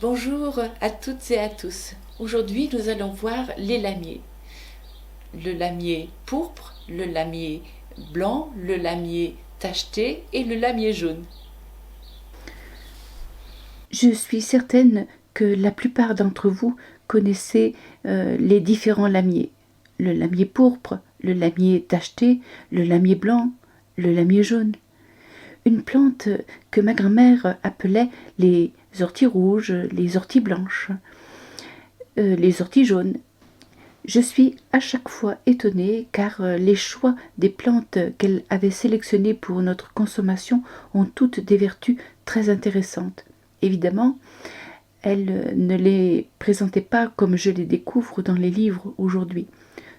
Bonjour à toutes et à tous. Aujourd'hui, nous allons voir les lamiers. Le lamier pourpre, le lamier blanc, le lamier tacheté et le lamier jaune. Je suis certaine que la plupart d'entre vous connaissez les différents lamiers. Le lamier pourpre, le lamier tacheté, le lamier blanc, le lamier jaune. Une plante que ma grand-mère appelait les orties rouges, les orties blanches, les orties jaunes. Je suis à chaque fois étonnée car les choix des plantes qu'elle avait sélectionnées pour notre consommation ont toutes des vertus très intéressantes. Évidemment, elle ne les présentait pas comme je les découvre dans les livres aujourd'hui.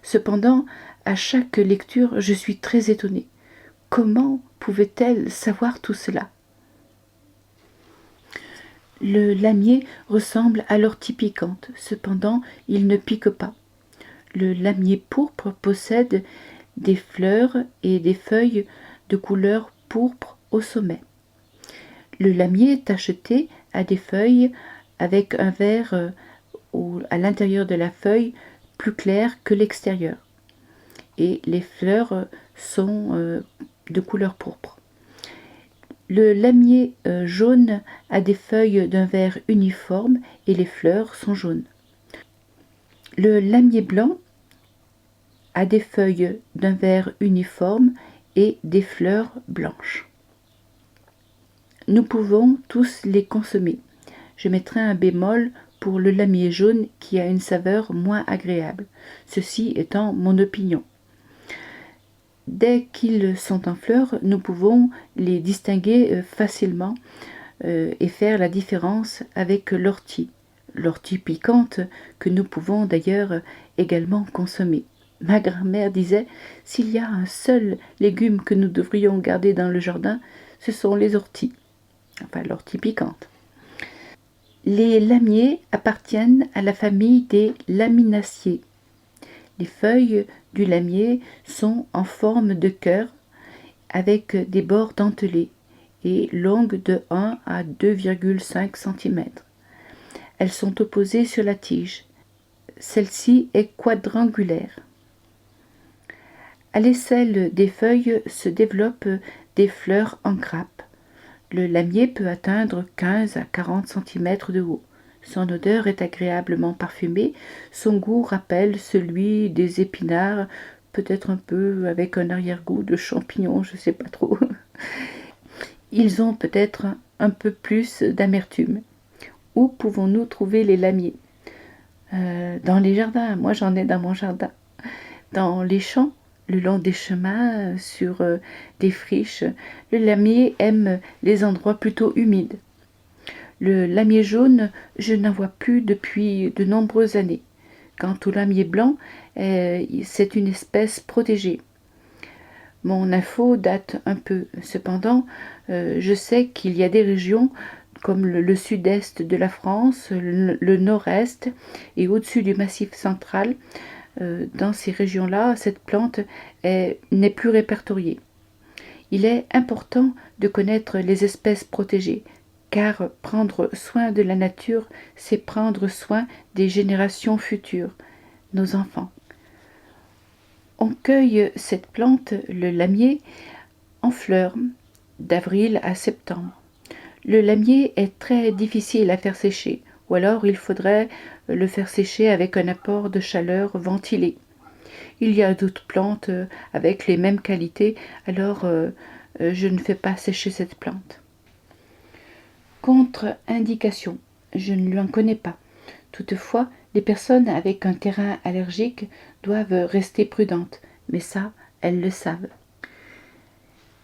Cependant, à chaque lecture, je suis très étonnée. Comment pouvait-elle savoir tout cela? Le lamier ressemble à l'ortie piquante, cependant il ne pique pas. Le lamier pourpre possède des fleurs et des feuilles de couleur pourpre au sommet. Le lamier tacheté a des feuilles avec un vert à l'intérieur de la feuille plus clair que l'extérieur. Et les fleurs sont de couleur pourpre. Le lamier jaune a des feuilles d'un vert uniforme et les fleurs sont jaunes. Le lamier blanc a des feuilles d'un vert uniforme et des fleurs blanches. Nous pouvons tous les consommer. Je mettrai un bémol pour le lamier jaune qui a une saveur moins agréable, ceci étant mon opinion. Dès qu'ils sont en fleurs, nous pouvons les distinguer facilement et faire la différence avec l'ortie piquante que nous pouvons d'ailleurs également consommer. Ma grand-mère disait, s'il y a un seul légume que nous devrions garder dans le jardin, ce sont les orties, enfin l'ortie piquante. Les lamiers appartiennent à la famille des laminaceae. Les feuilles du lamier sont en forme de cœur avec des bords dentelés et longues de 1 à 2,5 cm. Elles sont opposées sur la tige. Celle-ci est quadrangulaire. À l'aisselle des feuilles se développent des fleurs en grappe. Le lamier peut atteindre 15 à 40 cm de haut. Son odeur est agréablement parfumée. Son goût rappelle celui des épinards, peut-être un peu avec un arrière-goût de champignons, je ne sais pas trop. Ils ont peut-être un peu plus d'amertume. Où pouvons-nous trouver les lamiers? Dans les jardins, moi j'en ai dans mon jardin. Dans les champs, le long des chemins, sur des friches, le lamier aime les endroits plutôt humides. Le lamier jaune, je n'en vois plus depuis de nombreuses années. Quant au lamier blanc, c'est une espèce protégée. Mon info date un peu. Cependant, je sais qu'il y a des régions comme le sud-est de la France, le nord-est et au-dessus du massif central. Dans ces régions-là, cette plante n'est plus répertoriée. Il est important de connaître les espèces protégées, car prendre soin de la nature, c'est prendre soin des générations futures, nos enfants. On cueille cette plante, le lamier, en fleurs, d'avril à septembre. Le lamier est très difficile à faire sécher, ou alors il faudrait le faire sécher avec un apport de chaleur ventilé. Il y a d'autres plantes avec les mêmes qualités, alors je ne fais pas sécher cette plante. Contre-indication, je ne l'en connais pas. Toutefois, les personnes avec un terrain allergique doivent rester prudentes, mais ça, elles le savent.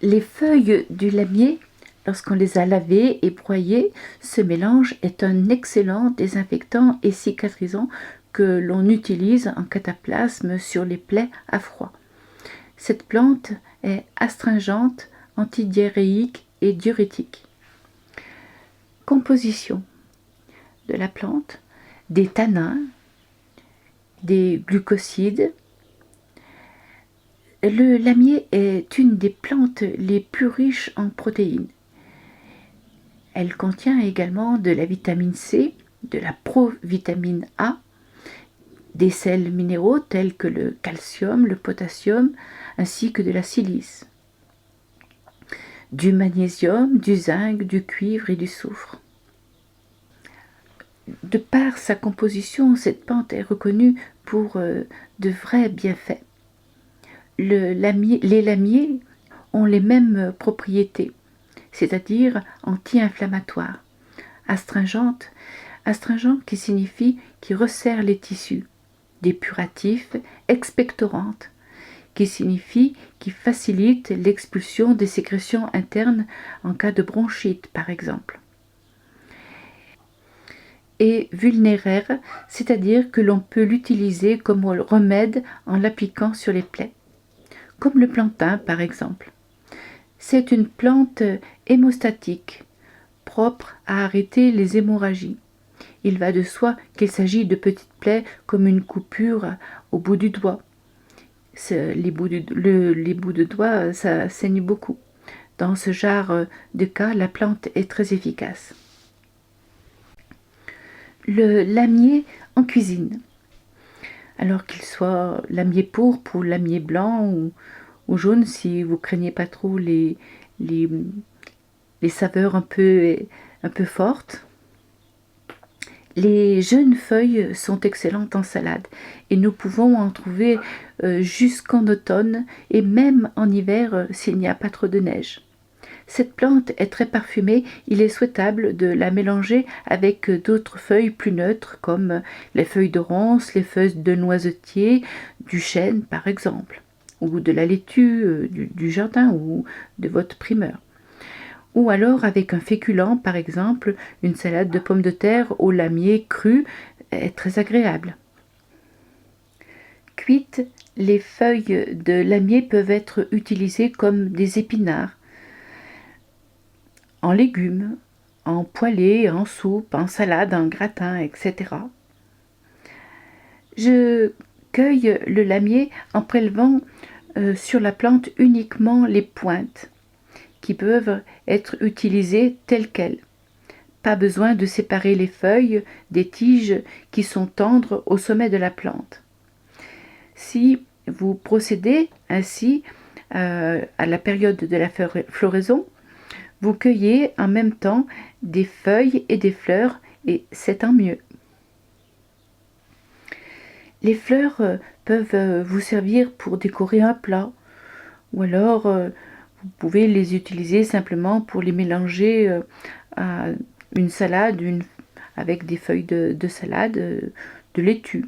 Les feuilles du lamier, lorsqu'on les a lavées et broyées, ce mélange est un excellent désinfectant et cicatrisant que l'on utilise en cataplasme sur les plaies à froid. Cette plante est astringente, antidiarrhéique et diurétique. Composition de la plante: des tanins, des glucosides. Le lamier est une des plantes les plus riches en protéines. Elle contient également de la vitamine C, de la provitamine A, des sels minéraux tels que le calcium, le potassium, ainsi que de la silice, du magnésium, du zinc, du cuivre et du soufre. De par sa composition, cette plante est reconnue pour de vrais bienfaits. Les lamiers ont les mêmes propriétés, c'est-à-dire anti-inflammatoires, astringentes qui signifie qui resserre les tissus, dépuratif, expectorante, qui signifie qui facilite l'expulsion des sécrétions internes en cas de bronchite par exemple. Et vulnéraire, c'est-à-dire que l'on peut l'utiliser comme remède en l'appliquant sur les plaies, comme le plantain par exemple. C'est une plante hémostatique, propre à arrêter les hémorragies. Il va de soi qu'il s'agit de petites plaies comme une coupure au bout du doigt. Les bouts de doigts, ça saigne beaucoup. Dans ce genre de cas, la plante est très efficace. Le lamier en cuisine. Alors qu'il soit lamier pourpre ou lamier blanc ou jaune, si vous craignez pas trop les saveurs un peu fortes. Les jeunes feuilles sont excellentes en salade et nous pouvons en trouver jusqu'en automne et même en hiver s'il n'y a pas trop de neige. Cette plante est très parfumée, il est souhaitable de la mélanger avec d'autres feuilles plus neutres comme les feuilles de ronce, les feuilles de noisetier, du chêne par exemple, ou de la laitue du jardin ou de votre primeur. Ou alors avec un féculent, par exemple, une salade de pommes de terre au lamier cru est très agréable. Cuites, les feuilles de lamier peuvent être utilisées comme des épinards, en légumes, en poêlée, en soupe, en salade, en gratin, etc. Je cueille le lamier en prélevant sur la plante uniquement les pointes, qui peuvent être utilisées telles quelles. Pas besoin de séparer les feuilles des tiges qui sont tendres au sommet de la plante. Si vous procédez ainsi à la période de la floraison, vous cueillez en même temps des feuilles et des fleurs et c'est tant mieux. Les fleurs peuvent vous servir pour décorer un plat ou alors vous pouvez les utiliser simplement pour les mélanger à une salade avec des feuilles de salade, de laitue.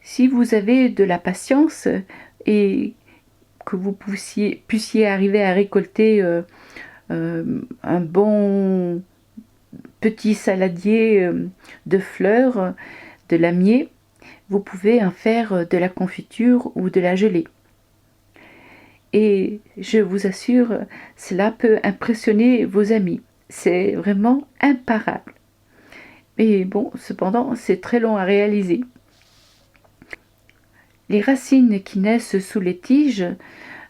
Si vous avez de la patience et que vous puissiez arriver à récolter un bon petit saladier de fleurs, de lamier, vous pouvez en faire de la confiture ou de la gelée. Et je vous assure, cela peut impressionner vos amis. C'est vraiment imparable. Mais bon, cependant, c'est très long à réaliser. Les racines qui naissent sous les tiges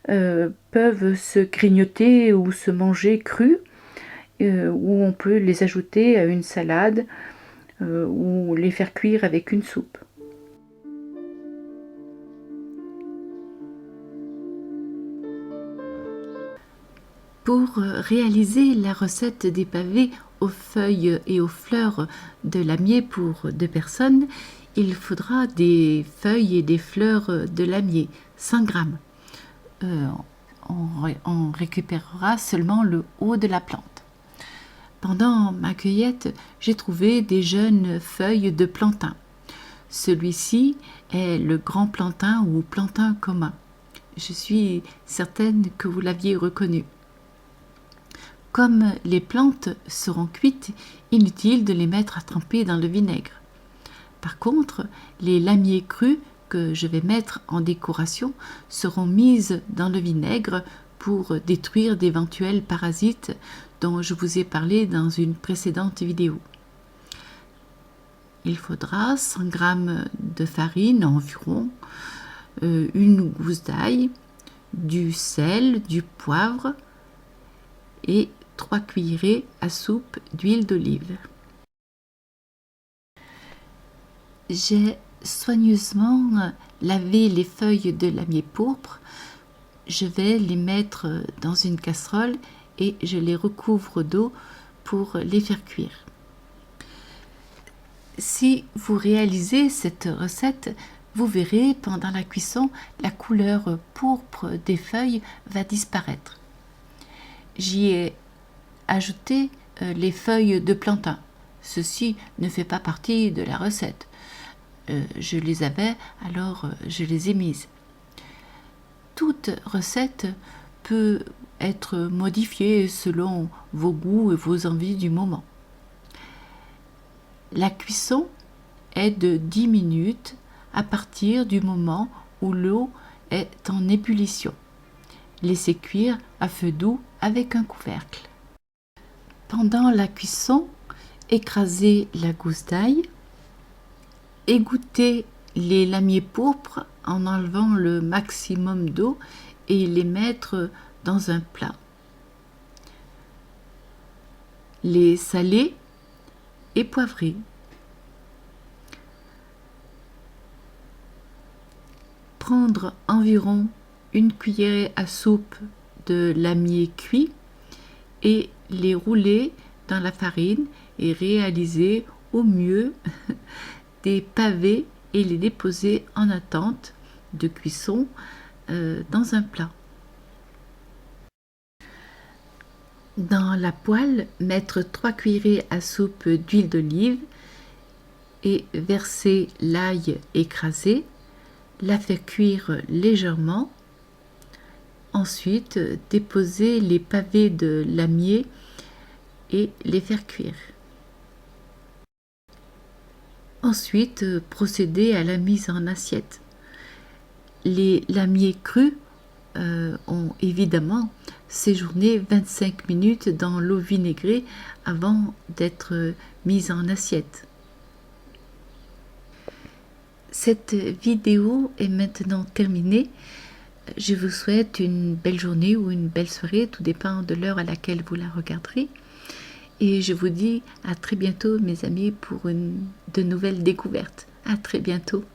peuvent se grignoter ou se manger crues, ou on peut les ajouter à une salade ou les faire cuire avec une soupe. Pour réaliser la recette des pavés aux feuilles et aux fleurs de lamier pour 2 personnes, il faudra des feuilles et des fleurs de lamier, 100 grammes. On récupérera seulement le haut de la plante. Pendant ma cueillette, j'ai trouvé des jeunes feuilles de plantain. Celui-ci est le grand plantain ou plantain commun. Je suis certaine que vous l'aviez reconnu. Comme les plantes seront cuites, inutile de les mettre à tremper dans le vinaigre. Par contre, les lamiers crus que je vais mettre en décoration seront mises dans le vinaigre pour détruire d'éventuels parasites dont je vous ai parlé dans une précédente vidéo. Il faudra 100 g de farine environ, une gousse d'ail, du sel, du poivre et 3 cuillerées à soupe d'huile d'olive. J'ai soigneusement lavé les feuilles de lamier pourpre. Je vais les mettre dans une casserole et je les recouvre d'eau pour les faire cuire. Si vous réalisez cette recette, vous verrez pendant la cuisson, la couleur pourpre des feuilles va disparaître. J'y ai ajouté les feuilles de plantain. Ceci ne fait pas partie de la recette. Je les avais, alors je les ai mises. Toute recette peut être modifiée selon vos goûts et vos envies du moment. La cuisson est de 10 minutes à partir du moment où l'eau est en ébullition. Laissez cuire à feu doux avec un couvercle. Pendant la cuisson, écrasez la gousse d'ail, égouttez les lamiers pourpres en enlevant le maximum d'eau et les mettre dans un plat. Les saler et poivrer. Prendre environ une cuillerée à soupe de lamier cuit et les rouler dans la farine et réaliser au mieux des pavés et les déposer en attente de cuisson dans un plat. Dans la poêle, mettre 3 cuillerées à soupe d'huile d'olive et verser l'ail écrasé, la faire cuire légèrement. Ensuite, déposer les pavés de lamier et les faire cuire. Ensuite, procéder à la mise en assiette. Les lamiers crus ont évidemment séjourné 25 minutes dans l'eau vinaigrée avant d'être mis en assiette. Cette vidéo est maintenant terminée. Je vous souhaite une belle journée ou une belle soirée, tout dépend de l'heure à laquelle vous la regarderez. Et je vous dis à très bientôt mes amis pour de nouvelles découvertes. À très bientôt.